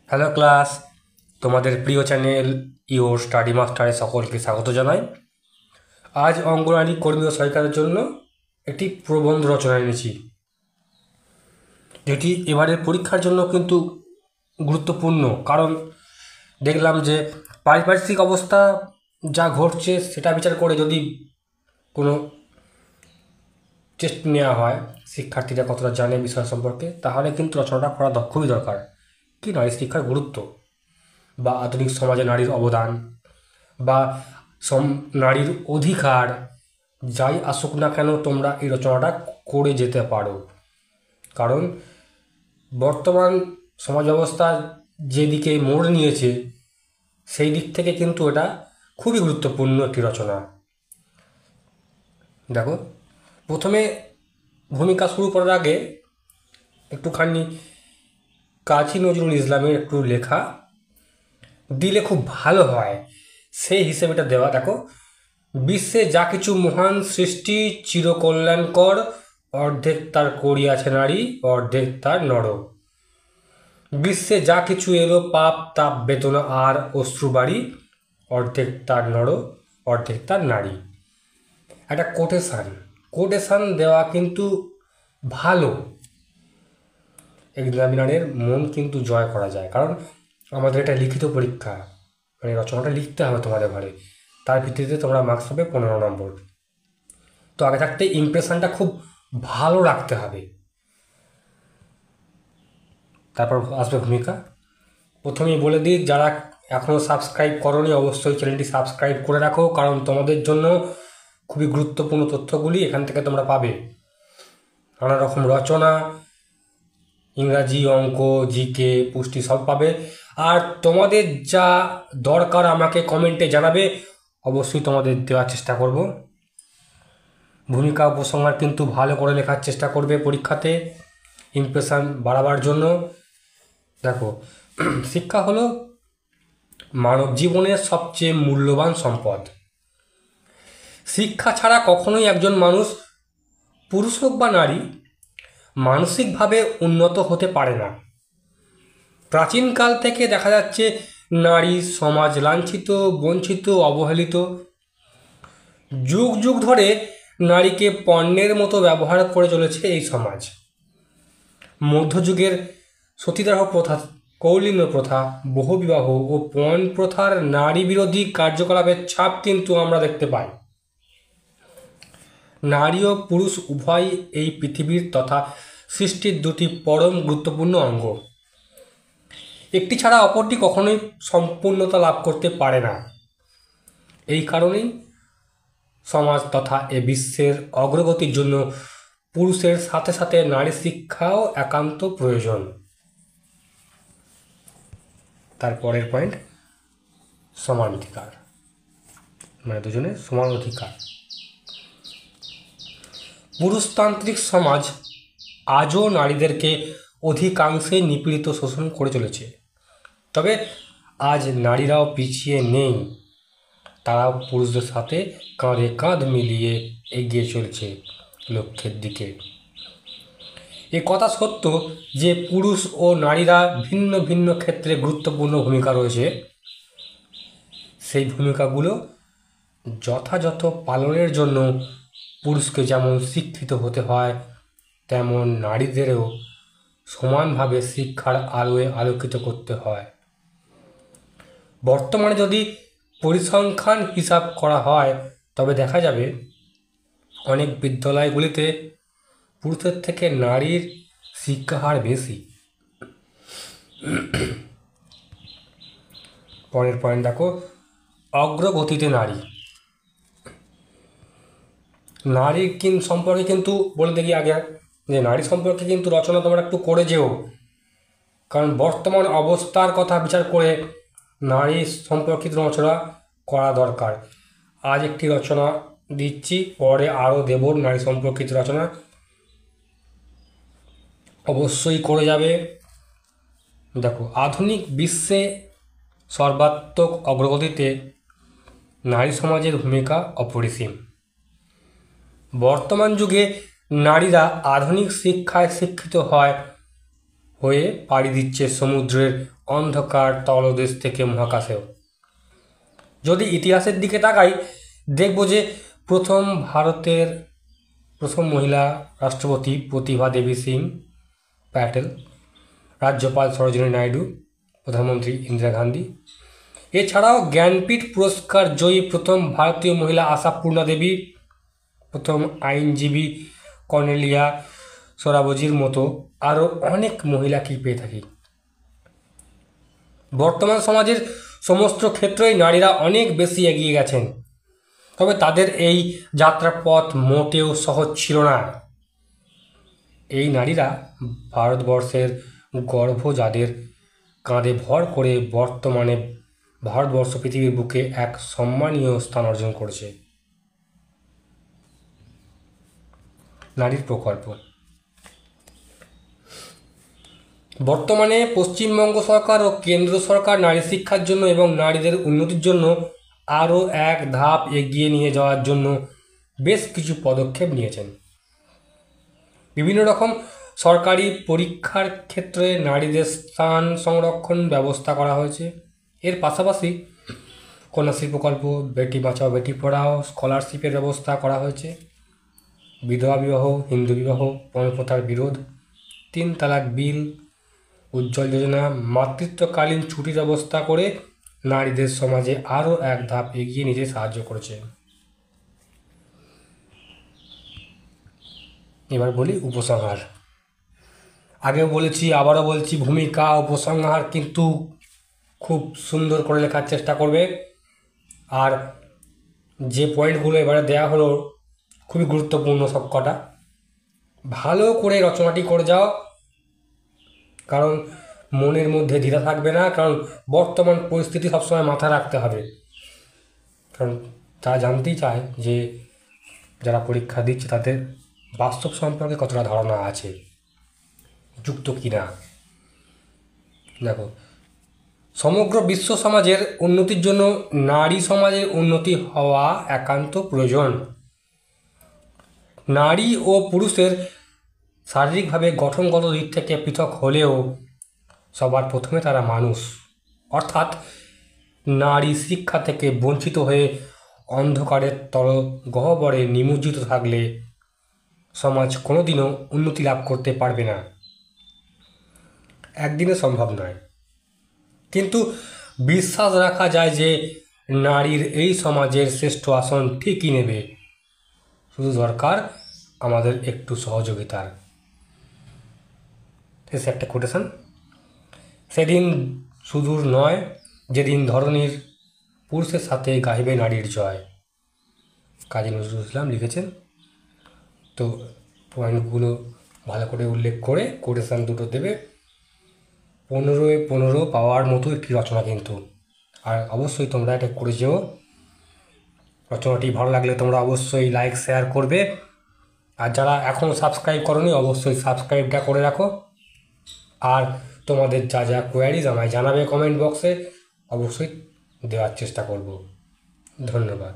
Hello class, তোমাদের প্রিয় channel your study মাস্টারে সকলকে স্বাগত জানাই। আজ অঙ্গনওয়াড়ি কর্মী ও সহায়িকাদের জন্য একটি প্রবন্ধ রচনা এনেছি, যেটি এবারের পরীক্ষার জন্য কিন্তু গুরুত্বপূর্ণ। কারণ দেখলাম যে পারিপার্শ্বিক অবস্থা যা ঘটছে সেটা বিচার করে যদি কোনো টেস্ট নেওয়া হয় শিক্ষার্থীরা কতটা জানে বিষয় সম্পর্কে, তাহলে কিন্তু রচনাটা করা খুবই দরকার। কি নারী শিক্ষার গুরুত্ব বা আধুনিক সমাজে নারীর অবদান বা নারীর অধিকার, যাই আসুক না কেন তোমরা এই রচনাটা করে যেতে পারো। কারণ বর্তমান সমাজ ব্যবস্থা যেদিকে মোড় নিয়েছে সেই দিক থেকে কিন্তু এটা খুবই গুরুত্বপূর্ণ একটি রচনা। দেখো, প্রথমে ভূমিকা শুরু করার আগে একটুখানি কাজী নজরুল ইসলামের একটু লেখা দিলে খুব ভালো হয়, সেই হিসেবে এটা দেওয়া। দেখো, বিশ্বে যা কিছু মহান সৃষ্টি চিরকল্যাণকর, অর্ধেক তার করিয়াছে নারী, অর্ধেক তার নর। বিশ্বে যা কিছু এলো পাপ তাপ বেদনা আর অশ্রুবাড়ি, অর্ধেক তার নর, অর্ধেক তার নারী। একটা কোটেশান দেওয়া কিন্তু ভালো, এক্সামিনারের মন কিন্তু জয় করা যায়। কারণ আমাদের এটা লিখিত পরীক্ষা, মানে রচনাটা লিখতে হবে তোমাদের ঘরে, তার ভিত্তিতে তোমরা মার্কস পাবে 15 নম্বর। তো আগে থাকতে ইমপ্রেশনটা খুব ভালো রাখতে হবে। তারপর আসবে ভূমিকা। প্রথমেই বলে দিই, যারা এখনও সাবস্ক্রাইব করোনি অবশ্যই চ্যানেলটি সাবস্ক্রাইব করে রাখো, কারণ তোমাদের জন্য খুবই গুরুত্বপূর্ণ তথ্যগুলি এখান থেকে তোমরা পাবে। নানা রকম রচনা, ইংরাজি, অঙ্ক, জিকে, পুষ্টি সব পাবে। আর তোমাদের যা দরকার আমাকে কমেন্টে জানাবে, অবশ্যই তোমাদের দেওয়ার চেষ্টা করব। ভূমিকা উপসংহার কিন্তু ভালো করে লেখার চেষ্টা করবে পরীক্ষাতে, ইমপ্রেশন বাড়াবার জন্য। দেখো, শিক্ষা হলো মানব জীবনের সবচেয়ে মূল্যবান সম্পদ। শিক্ষা ছাড়া কখনোই একজন মানুষ, পুরুষ হোক বা নারী, মানসিকভাবে উন্নত হতে পারে না। প্রাচীনকাল থেকে দেখা যাচ্ছে নারী সমাজ লাঞ্ছিত, বঞ্চিত, অবহেলিত। যুগ যুগ ধরে নারীকে পণ্যের মতো ব্যবহার করে চলেছে এই সমাজ। মধ্যযুগের সতীদাহ প্রথা, কৌলীন্য প্রথা, বহুবিবাহ ও পণ প্রথার নারী বিরোধী কার্যকলাপের ছাপ কিন্তু আমরা দেখতে পাই। নারী ও পুরুষ উভয় এই পৃথিবীর তথা সৃষ্টির দুটি পরম গুরুত্বপূর্ণ অঙ্গ। একটি ছাড়া অপরটি কখনোই সম্পূর্ণতা লাভ করতে পারে না। এই কারণেই সমাজ তথা এ বিশ্বের অগ্রগতির জন্য পুরুষের সাথে সাথে নারী শিক্ষাও একান্ত প্রয়োজন। তারপরের পয়েন্ট, সমান অধিকার, মানে দুজনের সমান অধিকার। পুরুষতান্ত্রিক সমাজ আজও নারীদেরকে অধিকাংশে নিপীড়িত, শোষণ করে চলেছে। তবে আজ নারীরাও পিছিয়ে নেই, তারাও পুরুষদের সাথে কাঁধে কাঁধ মিলিয়ে এগিয়ে চলছে লক্ষ্যের দিকে। এ কথা সত্য যে পুরুষ ও নারীরা ভিন্ন ভিন্ন ক্ষেত্রে গুরুত্বপূর্ণ ভূমিকা রয়েছে। সেই ভূমিকাগুলো যথাযথ পালনের জন্য পুরুষকে যেমন শিক্ষিত হতে হয়, তেমন নারীদেরও সমানভাবে শিক্ষার আলোয় আলোকিত করতে হয়। বর্তমানে যদি পরিসংখ্যান হিসাব করা হয় তবে দেখা যাবে অনেক বিদ্যালয়গুলিতে পুরুষের থেকে নারীর শিক্ষাহার বেশি। পরের পয়েন্ট দেখো, অগ্রগতিতে নারী। নারীর সম্পর্কে কিন্তু বলে দেখি আগে যে নারী সম্পর্কে কিন্তু রচনা তোমরা একটু করে যেও, কারণ বর্তমান অবস্থার কথা বিচার করে নারী সম্পর্কিত রচনা করা দরকার। আজ একটি রচনা দিচ্ছি, পরে আরও দেব নারী সম্পর্কিত রচনা, অবশ্যই করে যাবে। দেখো, আধুনিক বিশ্বে সর্বাত্মক অগ্রগতিতে নারী সমাজের ভূমিকা অপরিসীম। বর্তমান যুগে নারীরা আধুনিক শিক্ষায় শিক্ষিত হয়ে পাড়ি দিচ্ছে সমুদ্রের অন্ধকার তলদেশ থেকে মহাকাশেও। যদি ইতিহাসের দিকে তাকাই, দেখব যে ভারতের প্রথম মহিলা রাষ্ট্রপতি প্রতিভা দেবী সিং প্যাটেল, রাজ্যপাল সরোজিনী নাইডু, প্রধানমন্ত্রী ইন্দিরা গান্ধী। এছাড়াও জ্ঞানপীঠ পুরস্কার জয়ী প্রথম ভারতীয় মহিলা আশাপূর্ণা দেবী, প্রথম আইনজীবী কর্নেলিয়া সোরাবজির মতো আরও অনেক মহিলাকেই পেয়ে থাকি। বর্তমান সমাজের সমস্ত ক্ষেত্রেই নারীরা অনেক বেশি এগিয়ে গেছেন, তবে তাদের এই যাত্রার পথ মোটেও সহজ ছিল না। এই নারীরা ভারতবর্ষের গর্ভ, যাদের কাঁধে ভর করে বর্তমানে ভারতবর্ষ পৃথিবীর বুকে এক সম্মানীয় স্থান অর্জন করেছে। নারীর প্রকল্প। বর্তমানে পশ্চিমবঙ্গ সরকার ও কেন্দ্র সরকার নারী শিক্ষার জন্য এবং নারীদের উন্নতির জন্য আরও এক ধাপ এগিয়ে নিয়ে যাওয়ার জন্য বেশ কিছু পদক্ষেপ নিয়েছেন। বিভিন্ন রকম সরকারি পরীক্ষার ক্ষেত্রে নারীদের স্থান সংরক্ষণ ব্যবস্থা করা হয়েছে। এর পাশাপাশি কন্যাশ্রী প্রকল্প, বেটি বাঁচাও বেটি পড়াও, স্কলারশিপের ব্যবস্থা করা হয়েছে। বিধবা বিবাহ, হিন্দু বিবাহ, পণপ্রথার বিরোধ, 3 তালাক বিল, উজ্জ্বল যোজনা, মাতৃত্বকালীন ছুটির ব্যবস্থা করে নারীদের সমাজে আরও এক ধাপ এগিয়ে নিতে সাহায্য করেছে। এবার বলি উপসংহার। আগেও বলেছি, আবারও বলছি, ভূমিকা উপসংহার কিন্তু খুব সুন্দর করে লেখার চেষ্টা করবে। আর যে পয়েন্টগুলো এবারে দেওয়া হলো খুবই গুরুত্বপূর্ণ সব কটা। ভালো করে রচনাটি করে যাও, কারণ মনের মধ্যে দ্বিধা থাকবে না, কারণ বর্তমান পরিস্থিতি সবসময় মাথায় রাখতে হবে। কারণ তারা জানতেই চায় যে যারা পরীক্ষা দিচ্ছে তাদের বাস্তব সম্পর্কে কতটা ধারণা আছে, যুক্ত কি না। দেখো, সমগ্র বিশ্ব সমাজের উন্নতির জন্য নারী সমাজের উন্নতি হওয়া একান্ত প্রয়োজন। নারী ও পুরুষের শারীরিকভাবে গঠনগত দিক থেকে পৃথক হলেও সবার প্রথমে তারা মানুষ। অর্থাৎ নারী শিক্ষা থেকে বঞ্চিত হয়ে অন্ধকারের গহ্বরে নিমজ্জিত থাকলে সমাজ কোনোদিনও উন্নতি লাভ করতে পারবে না। একদিনে সম্ভব নয়, কিন্তু বিশ্বাস রাখা যায় যে নারীর এই সমাজের শ্রেষ্ঠ আসন ঠিকই নেবে। শুধু দরকার আমাদের একটু সহযোগিতার। শেষে একটা কোটেশন, সেদিন সুদূর নয় যেদিন ধরনীর পুরুষের সাথে গাহিবে নারীর জয়। কাজী নজরুল ইসলাম লিখেছেন। তো পয়েন্টগুলো ভালো করে উল্লেখ করে কোটেশন দুটো দেবে। 15/15 পাওয়ার মতো একটি রচনা কিন্তু। আর অবশ্যই তোমরা এটা করে যেও। রচনাটি ভালো লাগলে তোমরা অবশ্যই লাইক শেয়ার করবে। আর যারা এখনও সাবস্ক্রাইব করোনি অবশ্যই সাবস্ক্রাইবটা করে রাখো। আর তোমাদের যা যা কোয়ারিজ আমায় জানাবে কমেন্ট বক্সে, অবশ্যই দেওয়ার চেষ্টা করব। ধন্যবাদ।